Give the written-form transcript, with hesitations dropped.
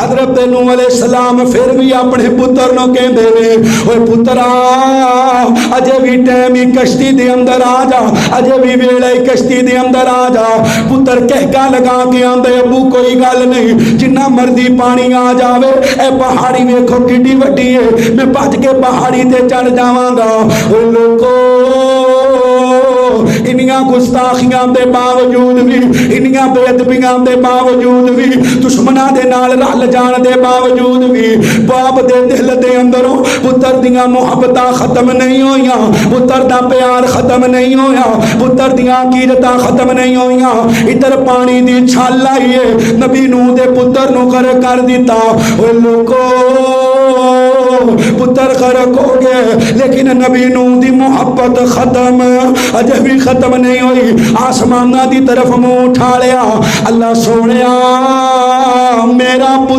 हजरत नूह अलैहिस्सलाम फिर भी अपने पुत्र नूं कहंदे ने, ओए पुत्रा अजे भी टाइम ही कश्ती दे अंदर आ जा, अजे भी वेला ही कश्ती दे अंदर आ जा। पुत्र कहका लगा के आंदे, अबू कोई गल नहीं, जिन्ना मर्जी पानी आ जावे, ए पहाड़ी वेखो किड्डी वड्डी है, मैं भज के पहाड़ी ते चढ़ जावांगा। ओ लोको इन्नियां गुस्ताखियां दे बावजूद भी, इन्नियां बेअदबियां दे बावजूद भी, दुश्मनां दे नाल रल जाण दे बावजूद भी बाप दे दिल दे अंदरों पुत्र दियां मुहब्बतां खत्म नहीं होईयां, पुत्र दा प्यार खत्म नहीं होया, पुत्र दियां अकीदतां खत्म नहीं होईयां। इधर पानी दी छाल आई है, नबी नूह दे पुत्र नूं कर दिता। ओ लोको पुत्र गरक हो गए, लेकिन नबी नूह दी मुहब्बत खत्म अजे भी खत्म नहीं हुई। आसमाना दी तरफ मुंह उठा लिया, अल्लाह सोनिया मेरा पुत्र